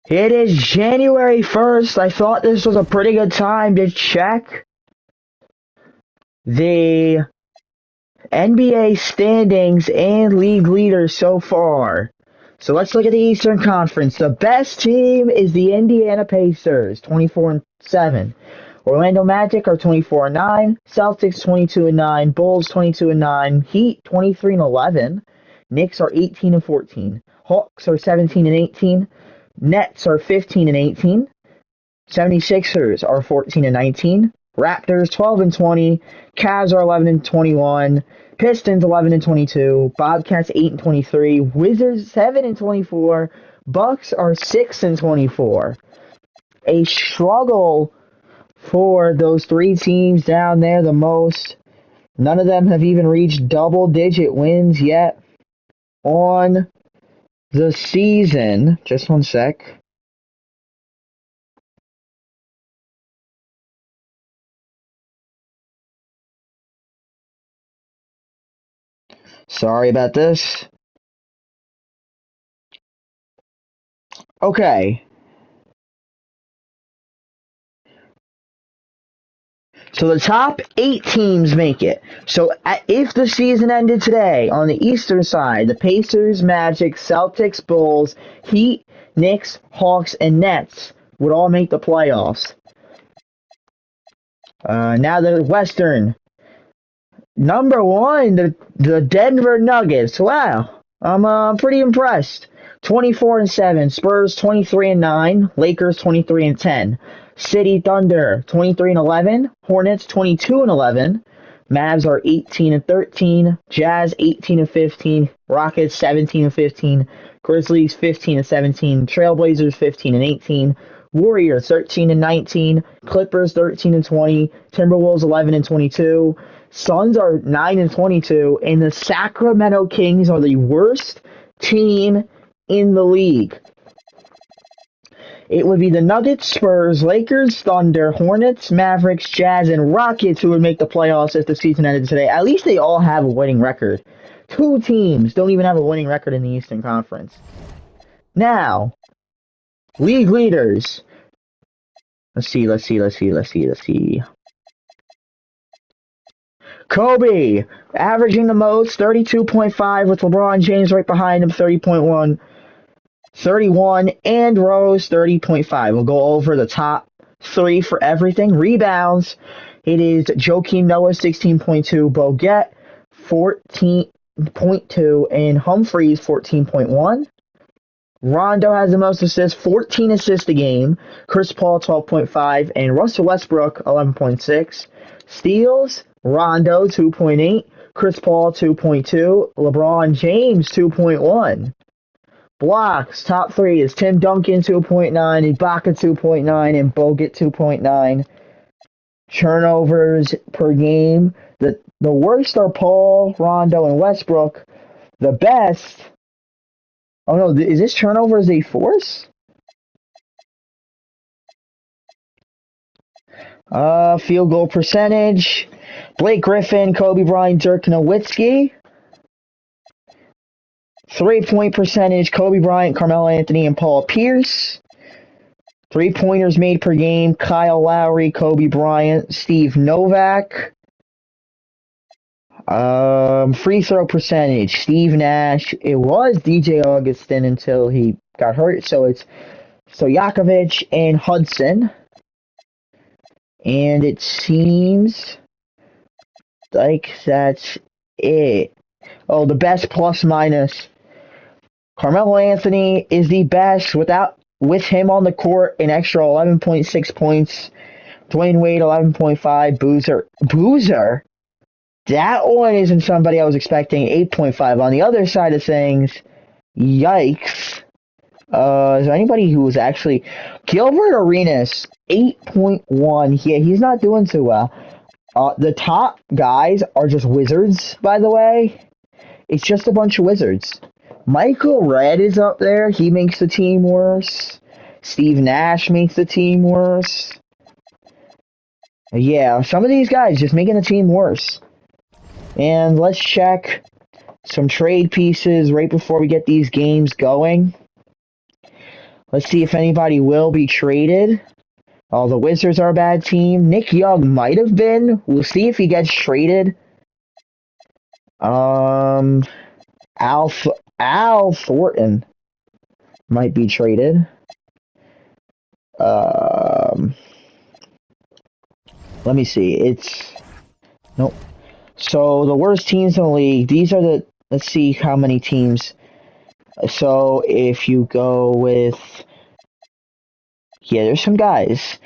It is January 1st. I thought this was a pretty good time to check the NBA standings and league leaders so far. So let's look at the Eastern Conference. The best team is the Indiana Pacers, 24-7. Orlando Magic are 24-9. Celtics 22-9. Bulls 22-9. Heat 23-11. Knicks are 18-14. Hawks are 17-18. Nets are 15-18. 76ers are 14-19. Raptors 12-20. Cavs are 11-21. Pistons 11-22. Bobcats 8-23. Wizards 7-24. Bucks are 6-24. A struggle for those three teams down there the most. None of them have even reached double-digit wins yet on the season. Just one sec. Sorry about this. Okay. So the top 8 teams make it. So if the season ended today, on the Eastern side, the Pacers, Magic, Celtics, Bulls, Heat, Knicks, Hawks, and Nets would all make the playoffs. Now the Western. Number 1, the Denver Nuggets. Wow. I'm pretty impressed. 24-7. Spurs 23-9. Lakers 23-10. City Thunder 23-11. Hornets 22-11. Mavs are 18-13. Jazz 18-15. Rockets 17-15. Grizzlies 15-17. Trailblazers 15-18. Warriors 13-19. Clippers 13-20. Timberwolves 11-22. Suns are 9-22, and the Sacramento Kings are the worst team in the league. It would be the Nuggets, Spurs, Lakers, Thunder, Hornets, Mavericks, Jazz, and Rockets who would make the playoffs if the season ended today. At least they all have a winning record. 2 teams don't even have a winning record in the Eastern Conference. Now, league leaders. Let's see. Kobe, averaging the most, 32.5, with LeBron James right behind him, 30.1, 31, and Rose, 30.5. We'll go over the top 3 for everything. Rebounds, it is Joakim Noah, 16.2, Bogut, 14.2, and Humphreys, 14.1. Rondo has the most assists, 14 assists a game. Chris Paul, 12.5, and Russell Westbrook, 11.6. Steals, Rondo, 2.8. Chris Paul, 2.2. LeBron James, 2.1. Blocks, top 3 is Tim Duncan, 2.9. Ibaka, 2.9. And Bogut, 2.9. Turnovers per game. The worst are Paul, Rondo, and Westbrook. The best... Oh no, is this turnovers a force? Field goal percentage. Blake Griffin, Kobe Bryant, Dirk Nowitzki. 3-point percentage, Kobe Bryant, Carmelo Anthony, and Paul Pierce. 3-pointers made per game, Kyle Lowry, Kobe Bryant, Steve Novak. Free throw percentage, Steve Nash. It was DJ Augustin until he got hurt, so it's Stojakovic and Hudson. And it seems like that's it. Oh, the best plus minus. Carmelo Anthony is the best with him on the court, an extra 11.6 points. Dwayne Wade 11.5. Boozer. That one isn't somebody I was expecting. 8.5. On the other side of things, yikes. Is there anybody who was actually... Gilbert Arenas, 8.1. Yeah, he's not doing too well. The top guys are just wizards, by the way. It's just a bunch of wizards. Michael Redd is up there. He makes the team worse. Steve Nash makes the team worse. Yeah, some of these guys just making the team worse. And let's check some trade pieces right before we get these games going. Let's see if anybody will be traded. Oh, the Wizards are a bad team. Nick Young might have been. We'll see if he gets traded. Al Thornton might be traded. Let me see. Nope. So the worst teams in the league. These are the. Let's see how many teams. So if you go with. Yeah, there's some guys.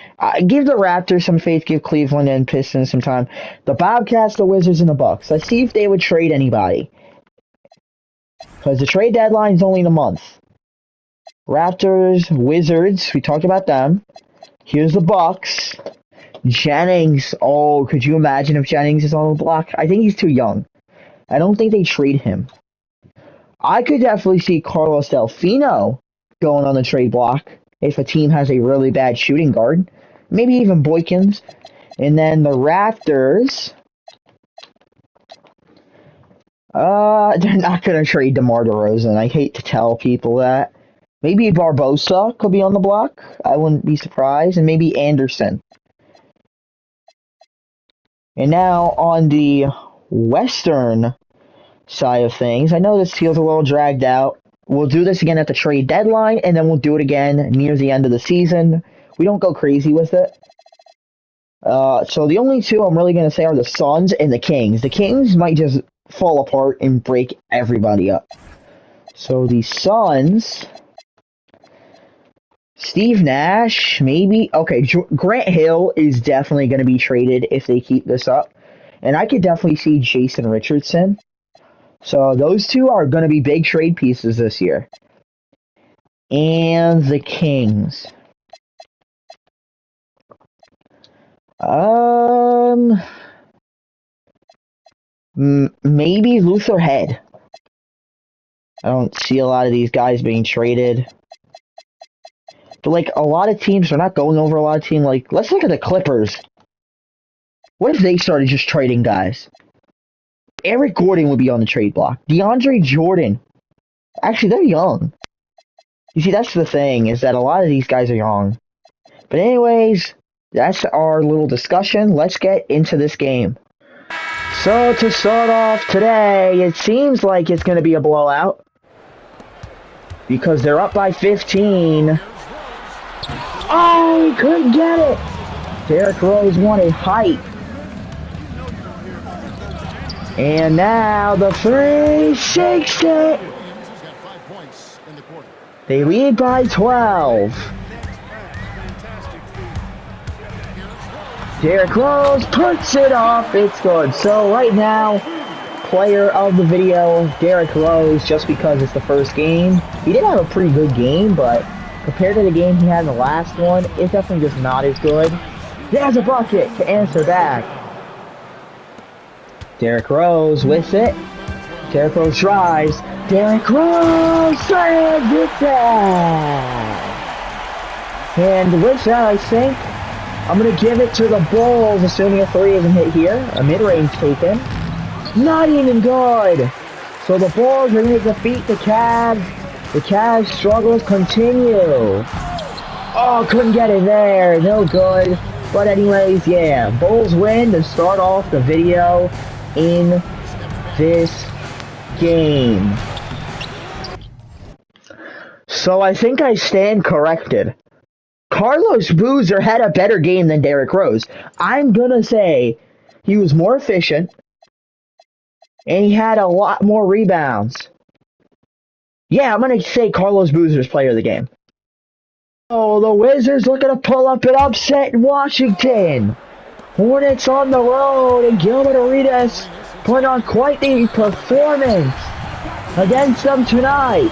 Give the Raptors some faith, give Cleveland and Pistons some time. The Bobcats, the Wizards, and the Bucks. Let's see if they would trade anybody. Because the trade deadline is only in a month. Raptors, Wizards, we talked about them. Here's the Bucks. Jennings. Oh, could you imagine if Jennings is on the block? I think he's too young. I don't think they trade him. I could definitely see Carlos Delfino going on the trade block. If a team has a really bad shooting guard. Maybe even Boykins. And then the Raptors. They're not going to trade DeMar DeRozan. I hate to tell people that. Maybe Barbosa could be on the block. I wouldn't be surprised. And maybe Anderson. And now on the Western side of things. I know this feels a little dragged out. We'll do this again at the trade deadline, and then we'll do it again near the end of the season. We don't go crazy with it. So the only two I'm really going to say are the Suns and the Kings. The Kings might just fall apart and break everybody up. So the Suns, Steve Nash, maybe. Okay, Grant Hill is definitely going to be traded if they keep this up. And I could definitely see Jason Richardson. So those two are going to be big trade pieces this year. And the Kings. Maybe Luther Head. I don't see a lot of these guys being traded. But like a lot of teams are not going over a lot of teams. Like, let's look at the Clippers. What if they started just trading guys? Eric Gordon would be on the trade block. DeAndre Jordan. Actually, they're young. You see, that's the thing, is that a lot of these guys are young. But anyways, that's our little discussion. Let's get into this game. So, to start off today, it seems like it's going to be a blowout. Because they're up by 15. Oh, he couldn't get it! Derrick Rose won a height. And now the 360. They lead by 12. Derrick Rose puts it off. It's good. So right now, player of the video, Derrick Rose, just because it's the first game. He did have a pretty good game, but compared to the game he had in the last one, it's definitely just not as good. There's a bucket to answer back. Derrick Rose with it. Derrick Rose tries. Derrick Rose slams it down. And with that, I think I'm going to give it to the Bulls, assuming a three isn't hit here. A mid-range taken. Not even good. So the Bulls are going to defeat the Cavs. The Cavs' struggles continue. Oh, couldn't get it there. No good. But anyways, yeah. Bulls win to start off the video in this game. So I think I stand corrected. Carlos Boozer had a better game than Derrick Rose. I'm gonna say he was more efficient and he had a lot more rebounds. Yeah, I'm gonna say Carlos Boozer's player of the game. Oh, the Wizards looking to pull up an upset in Washington. Hornets on the road, and Gilbert Arenas put on quite the performance against them tonight.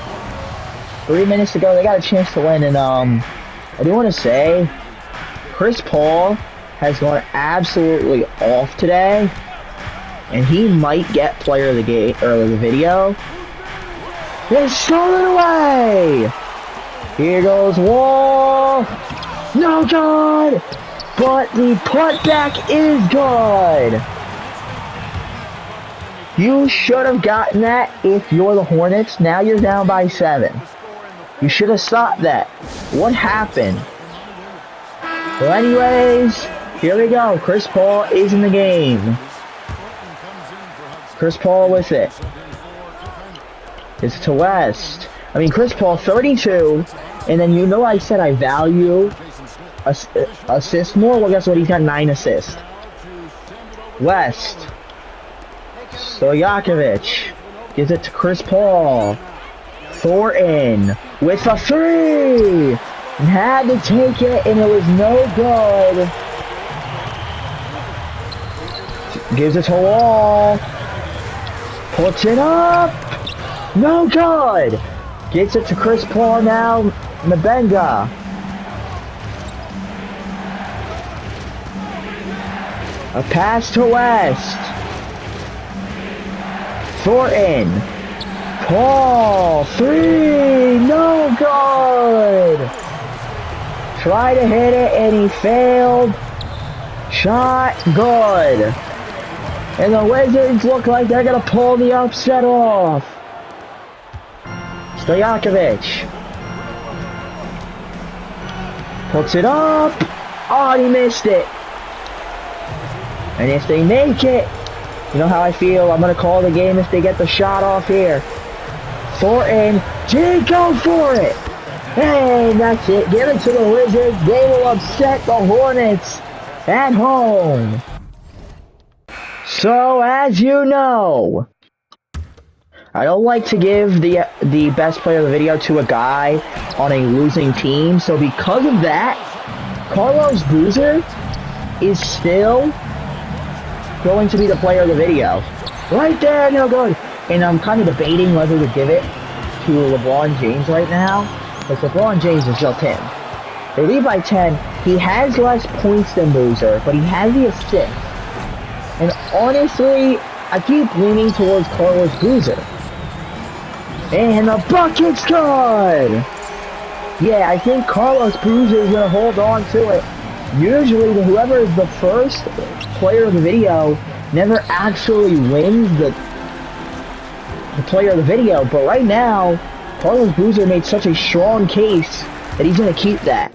3 minutes to go, they got a chance to win, and I do want to say, Chris Paul has gone absolutely off today, and he might get player of the game or the video. They're stolen away. Here goes Wall. No good. But the putback is good. You should have gotten that if you're the Hornets. Now you're down by 7. You should have stopped that. What happened? Well, anyways, here we go. Chris Paul is in the game. Chris Paul with it. It's to West. I mean, Chris Paul, 32. And then you know I said I value assists more. Well, guess what? He's got 9 assists. West. Stojakovic gives it to Chris Paul. Thornton with a 3. Had to take it, and it was no good. Gives it to Wall. Puts it up. No good. Gets it to Chris Paul now. Mynba. A pass to West. Thornton. Paul. 3. No good. Tried to hit it and he failed. Shot good. And the Wizards look like they're going to pull the upset off. Stojakovic. Puts it up. Oh, he missed it. And if they make it, you know how I feel. I'm going to call the game if they get the shot off here. Thornton did go for it. And that's it. Give it to the Wizards. They will upset the Hornets at home. So, as you know, I don't like to give the best player of the video to a guy on a losing team. So because of that, Carlos Boozer is still going to be the player of the video. Right there, no good. And I'm kind of debating whether to give it to LeBron James right now. Because LeBron James is just him. They lead by 10. He has less points than Boozer, but he has the assist. And honestly, I keep leaning towards Carlos Boozer. And the bucket's good! Yeah, I think Carlos Boozer is going to hold on to it. Usually, whoever is the first player of the video never actually wins the player of the video. But right now, Carlos Boozer made such a strong case that he's going to keep that.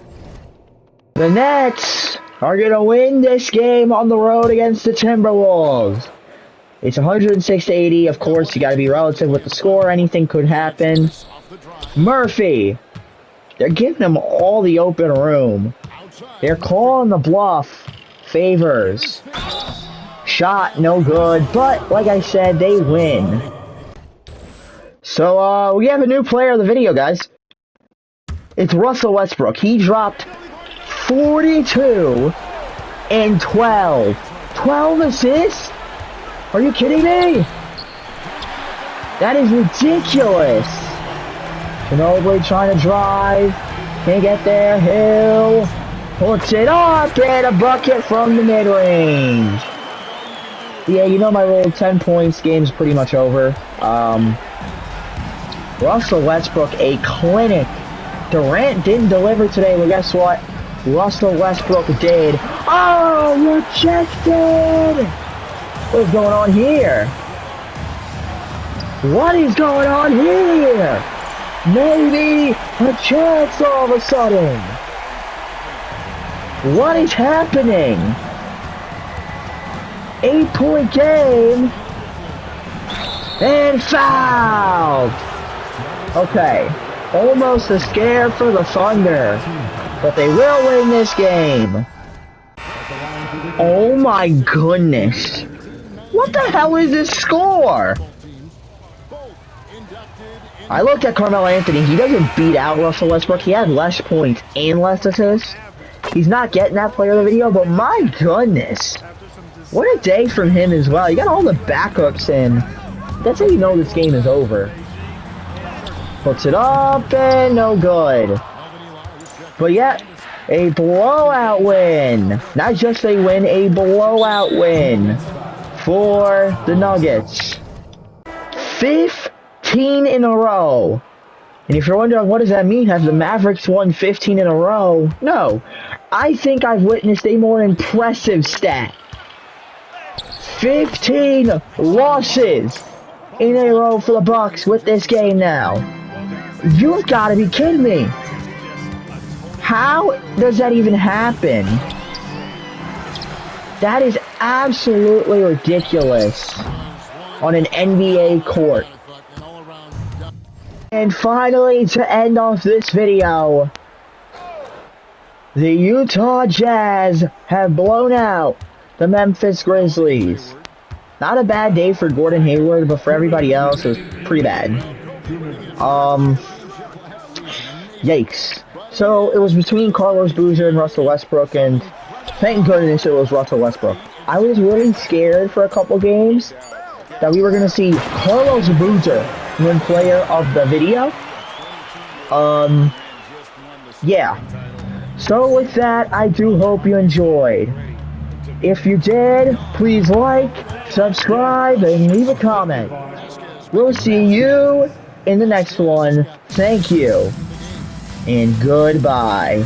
The Nets are going to win this game on the road against the Timberwolves. It's 106-80. Of course, you got to be relative with the score. Anything could happen. Murphy. They're giving him all the open room. They're calling the bluff. Favors. Shot, no good. But, like I said, they win. So, we have a new player of the video, guys. It's Russell Westbrook. He dropped 42 and 12. 12 assists? Are you kidding me? That is ridiculous. Ginobili trying to drive. Can't get there. Hill puts it up and a bucket from the mid-range. Yeah, you know my rule. 10 points. Game's pretty much over. Russell Westbrook, a clinic. Durant didn't deliver today, but guess what? Russell Westbrook did. Oh, rejected! What is going on here? What is going on here? Maybe a chance all of a sudden. What is happening? 8-point game. And fouled. Okay. Almost a scare for the Thunder. But they will win this game. Oh my goodness. What the hell is this score? I looked at Carmelo Anthony. He doesn't beat out Russell Westbrook. He had less points and less assists. He's not getting that player of the video, but my goodness. What a day from him as well. You got all the backups in. That's how you know this game is over. Puts it up and no good. But yeah, a blowout win. Not just a win, a blowout win for the Nuggets. 15 in a row. And if you're wondering what does that mean, have the Mavericks won 15 in a row? No. I think I've witnessed a more impressive stat. 15 losses in a row for the Bucks with this game now. You've got to be kidding me. How does that even happen? That is absolutely ridiculous on an NBA court. And finally, to end off this video, the Utah Jazz have blown out the Memphis Grizzlies. Not a bad day for Gordon Hayward, but for everybody else, it was pretty bad. Yikes. So, it was between Carlos Boozer and Russell Westbrook, and thank goodness it was Russell Westbrook. I was really scared for a couple games that we were going to see Carlos Boozer win player of the video. Yeah. So with that, I do hope you enjoyed. If you did, please like, subscribe, and leave a comment. We'll see you in the next one. Thank you, and goodbye.